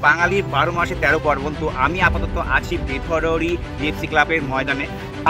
বাঙালির 12 মাসে 13 পার্বণ। তো আমি আপাতত আছি বেথুয়াডহরি বিএফসি ক্লাবের ময়দানে,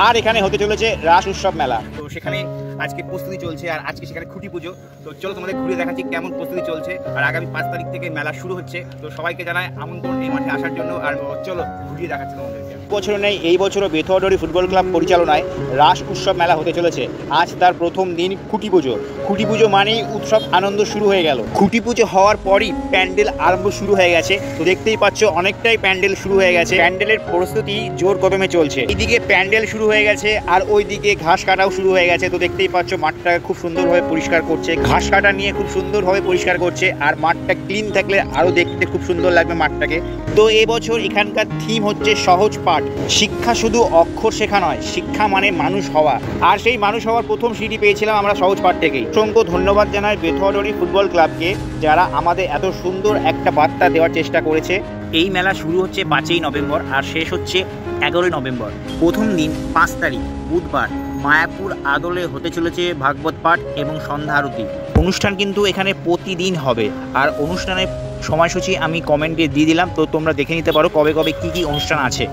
আর এখানে হতে চলেছে রাস উৎসব মেলা। তো সেখানে আজকে প্রস্তুতি চলছে, আর আজকে সেখানে খুঁটি পুজো। তো চলো তোমাদের ঘুরে দেখাচ্ছি কেমন প্রস্তুতি চলছে। আর আগামী 5 তারিখ থেকে মেলা শুরু হচ্ছে। তো সবাইকে জানাই আমন্ত্রণ এই মাঠে আসার জন্য। আর চলো ঘুরিয়ে দেখাচ্ছি তোমাদেরকে। বছর নেই, এই বছরও বেথুয়াডহরি ফুটবল ক্লাব পরিচালনায় রাস উৎসব মেলা হতে চলেছে। আজ তার প্রথম দিন খুঁটি পুজো। খুঁটি পুজো মানেই উৎসব আনন্দ শুরু হয়ে গেল। খুঁটি পুজো হওয়ার পরই প্যান্ডেল আরম্ভ শুরু হয়ে গেছে। তো দেখতেই পাচ্ছ অনেকটাই প্যান্ডেল শুরু হয়ে গেছে। প্যান্ডেলের প্রস্তুতি জোর কদমে চলছে। এইদিকে প্যান্ডেল শুরু হয়ে গেছে আর ওইদিকে ঘাস কাটাও শুরু হয়ে গেছে। তো দেখতেই পাচ্ছ মাঠটা খুব সুন্দরভাবে পরিষ্কার করছে, ঘাস কাটা নিয়ে খুব সুন্দরভাবে পরিষ্কার করছে। আর মাঠটা ক্লিন থাকলে আরও দেখতে খুব সুন্দর লাগবে মাঠটাকে। তো এবছর এখানকার থিম হচ্ছে সহজ পাঠ। শিক্ষা শুধু অক্ষর শেখা নয়, শিক্ষা মানে মানুষ হওয়া। আর সেই মানুষ হওয়ার প্রথম সিঁড়ি পেয়েছিলাম আমরা সহজ পাঠ থেকেই। অসংখ্য ধন্যবাদ জানাই বেথুয়াডহরি ফুটবল ক্লাবকে, যারা আমাদের এত সুন্দর একটা বার্তা দেওয়ার চেষ্টা করেছে। এই মেলা শুরু হচ্ছে 5ই নভেম্বর আর শেষ হচ্ছে 11ই নভেম্বর। প্রথম দিন 5 তারিখ বুধবার মায়াপুর আদলে হতে চলেছে ভাগবত পাঠ এবং সন্ধ্যা আরতি। অনুষ্ঠান কিন্তু এখানে প্রতিদিন হবে। আর অনুষ্ঠানের সময়সূচি আমি কমেন্টে দিয়ে দিলাম, তো তোমরা দেখে নিতে পারো কবে কবে কী কী অনুষ্ঠান আছে।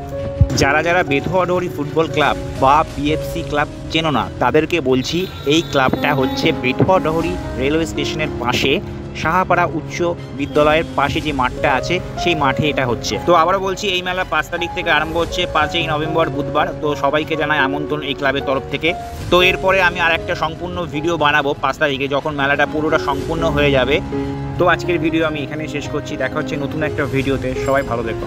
যারা যারা বেথুয়াডহরি ফুটবল ক্লাব বা বিএফসি ক্লাব চেনো না, তাদেরকে বলছি এই ক্লাবটা হচ্ছে বেথুয়াডহরি রেলওয়ে স্টেশনের পাশে সাহাপাড়া উচ্চ বিদ্যালয়ের পাশে যে মাঠটা আছে সেই মাঠে এটা হচ্ছে। তো আবারও বলছি, এই মেলা 5 তারিখ থেকে আরম্ভ হচ্ছে, 5ই নভেম্বর বুধবার। তো সবাইকে জানাই আমন্ত্রণ এই ক্লাবের তরফ থেকে। তো এরপরে আমি আর একটা সম্পূর্ণ ভিডিও বানাবো 5 তারিখে, যখন মেলাটা পুরোটা সম্পূর্ণ হয়ে যাবে। তো আজকের ভিডিও আমি এখানে শেষ করছি। দেখা হচ্ছে নতুন একটা ভিডিওতে। সবাই ভালো দেখো।